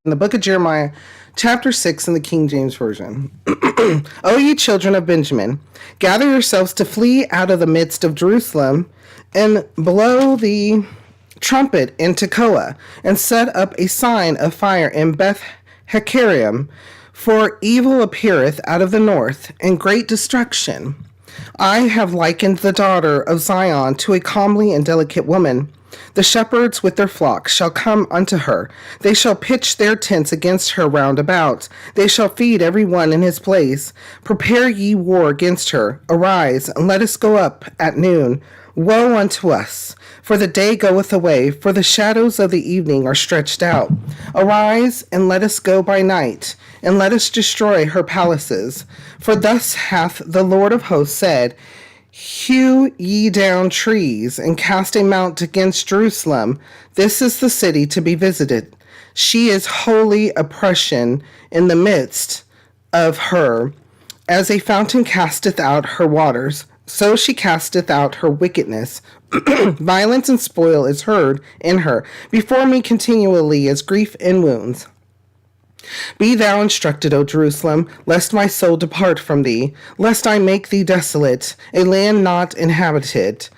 in the book of Jeremiah, chapter 6 in the King James Version. O ye children of Benjamin, gather yourselves to flee out of the midst of Jerusalem, and blow the trumpet in Tekoa, and set up a sign of fire in Beth Haccherem, for evil appeareth out of the north, and great destruction. I have likened the daughter of Zion to a comely and delicate woman. The shepherds with their flocks shall come unto her. They shall pitch their tents against her round about. They shall feed every one in his place. Prepare ye war against her. Arise, and let us go up at noon. Woe unto us! For the day goeth away, for the shadows of the evening are stretched out. Arise, and let us go by night, and let us destroy her palaces. For thus hath the Lord of hosts said, Hew ye down trees, and cast a mount against Jerusalem. This is the city to be visited. She is holy oppression in the midst of her, as a fountain casteth out her waters. So she casteth out her wickedness. Violence and spoil is heard in her. Before me continually is grief and wounds. Be thou instructed, O Jerusalem, lest my soul depart from thee, lest I make thee desolate, a land not inhabited.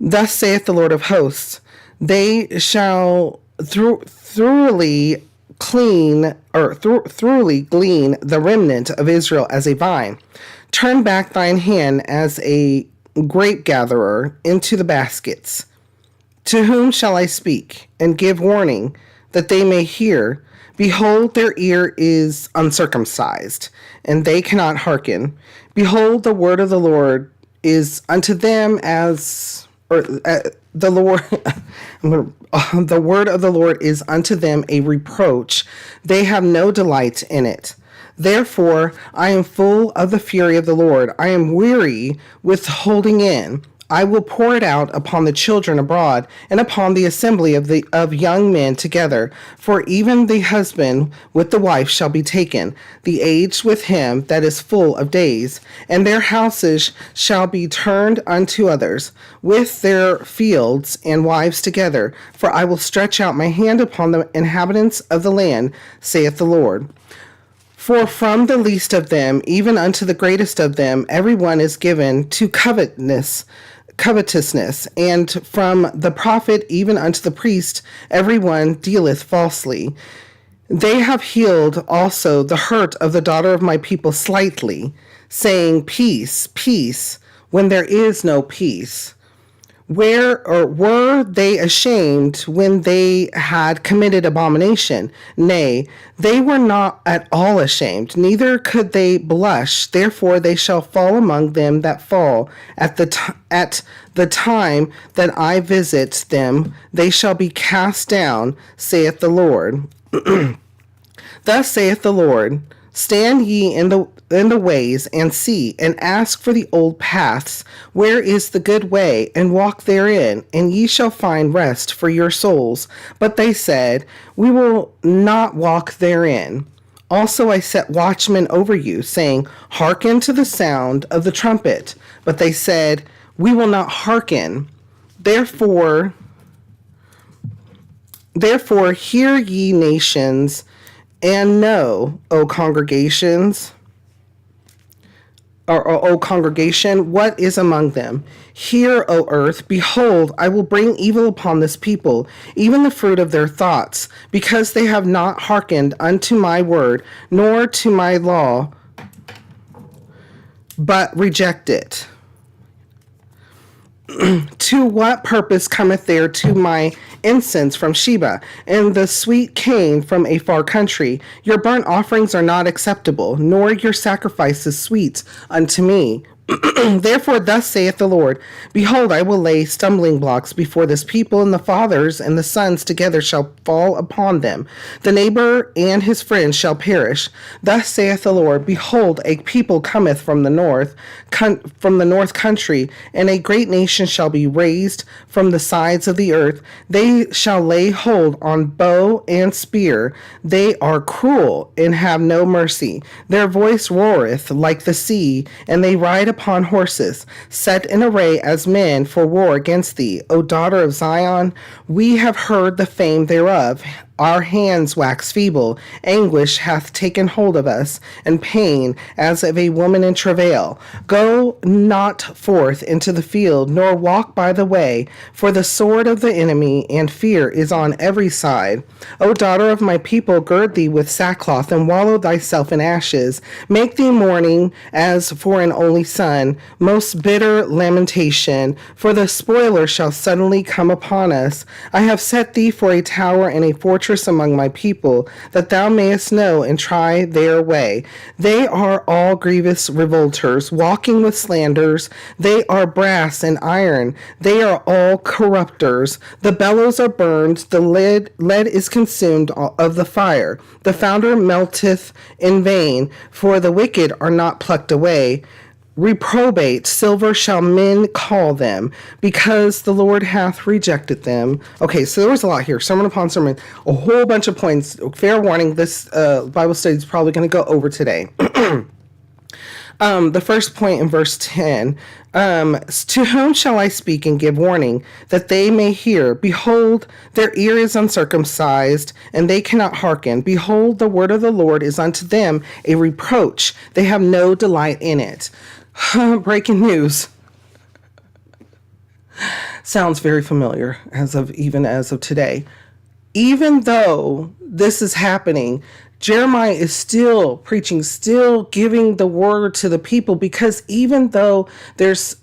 Thus saith the Lord of hosts, they shall thoroughly glean the remnant of Israel as a vine. Turn back thine hand as a grape gatherer into the baskets. To whom shall I speak, and give warning, that they may hear? Behold, their ear is uncircumcised, and they cannot hearken. Behold, the word of the Lord is unto them the word of the Lord is unto them a reproach. They have no delight in it. Therefore, I am full of the fury of the Lord. I am weary with holding in. I will pour it out upon the children abroad, and upon the assembly of young men together. For even the husband with the wife shall be taken, the aged with him that is full of days, and their houses shall be turned unto others, with their fields and wives together. For I will stretch out my hand upon the inhabitants of the land, saith the Lord. For from the least of them, even unto the greatest of them, every one is given to covetousness, and from the prophet even unto the priest, every one dealeth falsely. They have healed also the hurt of the daughter of my people slightly, saying, Peace, peace, when there is no peace. Were they ashamed when they had committed abomination? Nay, they were not at all ashamed, neither could they blush. Therefore they shall fall among them that fall. At the time that I visit them, they shall be cast down, saith the Lord. Thus saith the Lord, stand ye in the ways, and see, and ask for the old paths, where is the good way, and walk therein, and ye shall find rest for your souls. But they said, we will not walk therein. Also I set watchmen over you, saying, hearken to the sound of the trumpet. But they said, we will not hearken. Therefore hear ye nations, and know, O congregations, O congregation, what is among them? Hear, O earth, behold, I will bring evil upon this people, even the fruit of their thoughts, because they have not hearkened unto my word, nor to my law, but reject it. To what purpose cometh there to my incense from Sheba, and the sweet cane from a far country? Your burnt offerings are not acceptable, nor your sacrifices sweet unto me. Therefore thus saith the Lord, behold, I will lay stumbling blocks before this people, and the fathers and the sons together shall fall upon them. The neighbor and his friend shall perish. Thus saith the Lord, behold, a people cometh from the north country, and a great nation shall be raised from the sides of the earth. They shall lay hold on bow and spear. They are cruel and have no mercy. Their voice roareth like the sea, and they ride upon horses, set in array as men for war against thee. O daughter of Zion, we have heard the fame thereof. Our hands wax feeble. Anguish hath taken hold of us, and pain as of a woman in travail. Go not forth into the field, nor walk by the way, for the sword of the enemy and fear is on every side. O daughter of my people, gird thee with sackcloth, and wallow thyself in ashes. Make thee mourning as for an only son, most bitter lamentation, for the spoiler shall suddenly come upon us. I have set thee for a tower and a fortress among my people, that thou mayest know and try their way. They are all grievous revolters, walking with slanders. They are brass and iron. They are all corrupters. The bellows are burned. The lead is consumed of the fire. The founder melteth in vain, for the wicked are not plucked away. Reprobate, silver shall men call them, because the Lord hath rejected them. Okay, so there was a lot here. Sermon upon sermon, a whole bunch of points. Fair warning, this Bible study is probably going to go over today. The first point in verse 10, to whom shall I speak and give warning, that they may hear? Behold, their ear is uncircumcised, and they cannot hearken. Behold, the word of the Lord is unto them a reproach. They have no delight in it. Breaking news. Sounds very familiar as of today. Even though this is happening, Jeremiah is still preaching, still giving the word to the people, because even though there's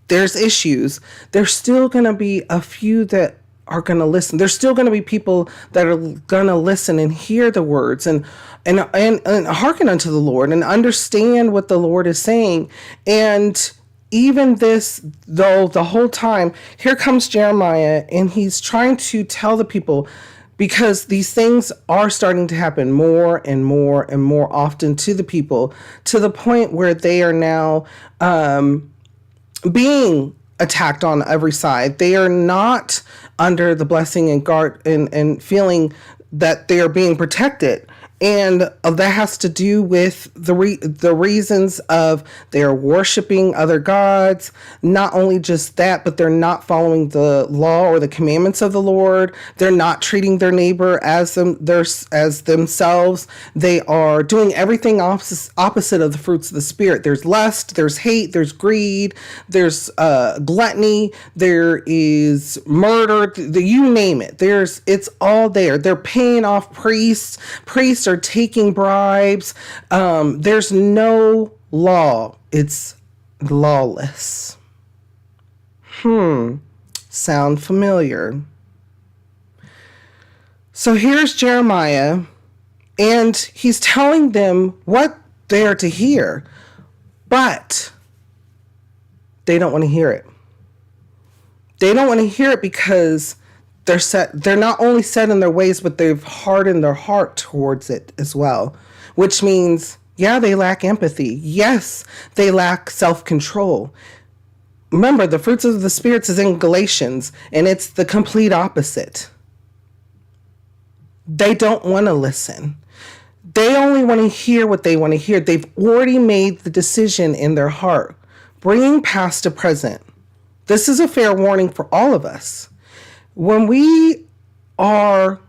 issues, there's still going to be a few that are going to listen. There's still going to be people that are going to listen and hear the words and hearken unto the Lord and understand what the Lord is saying. And even this, though, the whole time, here comes Jeremiah, and he's trying to tell the people, because these things are starting to happen more and more and more often to the people, to the point where they are now being attacked on every side. They are not under the blessing and guard and feeling that they are being protected. And that has to do with the reasons of they're worshiping other gods. Not only just that, but they're not following the law or the commandments of the Lord. They're not treating their neighbor as themselves. They are doing everything opposite of the fruits of the Spirit. There's lust, there's hate, there's greed, there's gluttony, there is murder. You name it. It's all there. They're paying off priests. Priests are taking bribes. There's no law. It's lawless. Sound familiar? So here's Jeremiah, and he's telling them what they're to hear, but they don't want to hear it. They don't want to hear it because they're not only set in their ways, but they've hardened their heart towards it as well, which means, yeah, they lack empathy. Yes, they lack self-control. Remember, the fruits of the Spirit is in Galatians, and it's the complete opposite. They don't want to listen. They only want to hear what they want to hear. They've already made the decision in their heart. Bringing past to present. This is a fair warning for all of us. When we are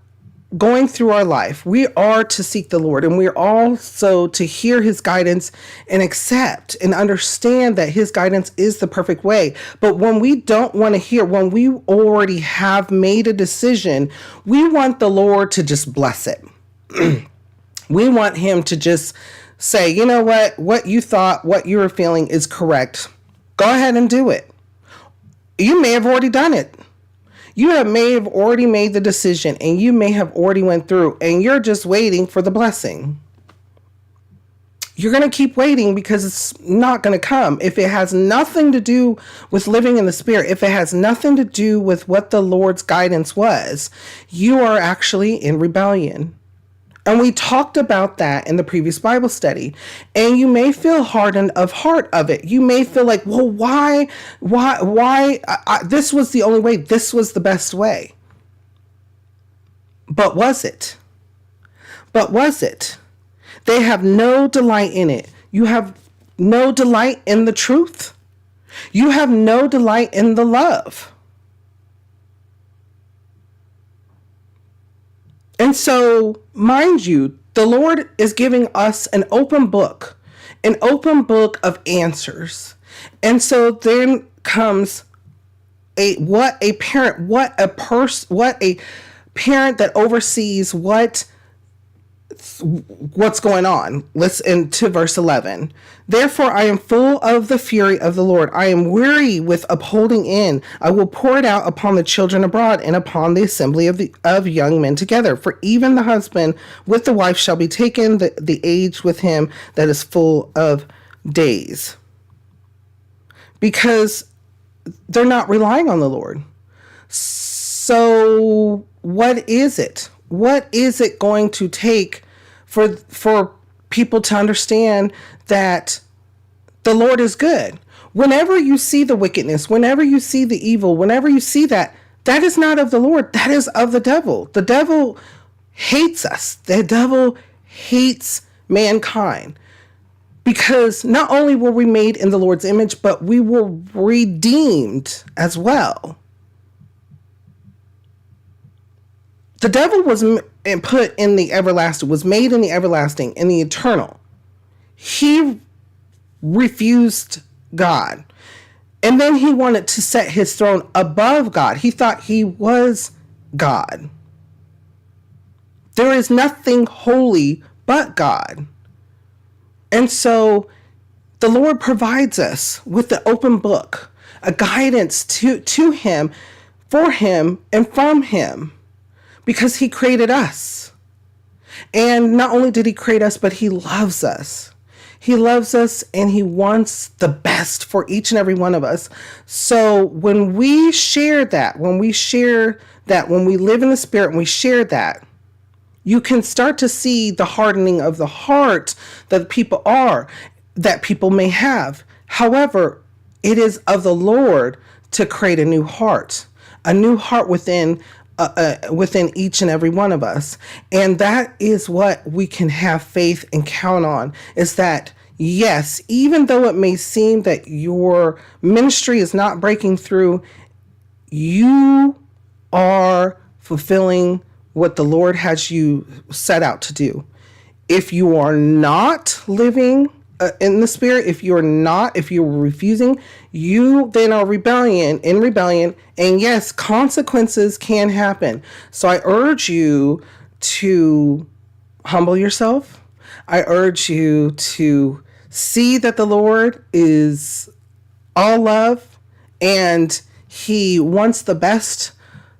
going through our life, we are to seek the Lord, and we're also to hear his guidance and accept and understand that his guidance is the perfect way. But when we don't want to hear, when we already have made a decision, we want the Lord to just bless it. We want him to just say, you know what you thought, what you were feeling is correct. Go ahead and do it. You may have already done it. You may have already made the decision, and you may have already went through, and you're just waiting for the blessing. You're going to keep waiting because it's not going to come. If it has nothing to do with living in the Spirit, if it has nothing to do with what the Lord's guidance was, you are actually in rebellion. And we talked about that in the previous Bible study. And you may feel hardened of heart of it. You may feel like, well, why, this was the only way. This was the best way. But was it? They have no delight in it. You have no delight in the truth. You have no delight in the love. And so, mind you, the Lord is giving us an open book of answers. And so then comes what a parent that oversees what's going on. Listen to verse 11. Therefore, I am full of the fury of the Lord. I am weary with upholding in. I will pour it out upon the children abroad and upon the assembly of young men together. For even the husband with the wife shall be taken, the age with him that is full of days. Because they're not relying on the Lord. So what is it? What is it going to take for people to understand that the Lord is good? Whenever you see the wickedness, whenever you see the evil, whenever you see that is not of the Lord. That is of the devil. The devil hates us. The devil hates mankind. Because not only were we made in the Lord's image, but we were redeemed as well. The devil was put in the everlasting, was made in the everlasting, in the eternal. He refused God. And then he wanted to set his throne above God. He thought he was God. There is nothing holy but God. And so the Lord provides us with the open book, a guidance to him, for him, and from him. Because he created us. And not only did he create us, but he loves us. He loves us and he wants the best for each and every one of us. So when we share that, when we live in the Spirit and we share that, you can start to see the hardening of the heart that people may have. However, it is of the Lord to create a new heart within each and every one of us. And that is what we can have faith and count on, is that, yes, even though it may seem that your ministry is not breaking through, you are fulfilling what the Lord has you set out to do. If you are not living in the Spirit, if you're refusing, you then are in rebellion, and yes, consequences can happen. So I urge you to humble yourself. I urge you to see that the Lord is all love and he wants the best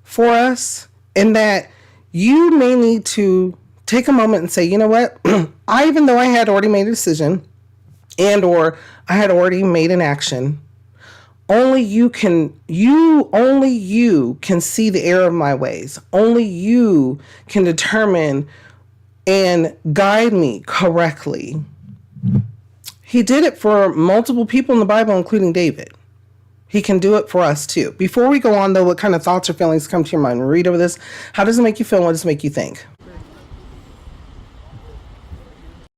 for us, and that you may need to take a moment and say, you know what, even though I had already made a decision, and or I had already made an action, only you can see the error of my ways. Only you can determine and guide me correctly. He did it for multiple people in the Bible, including David. He can do it for us too. Before we go on, though, what kind of thoughts or feelings come to your mind when we read over this? How does it make you feel? What does it make you think?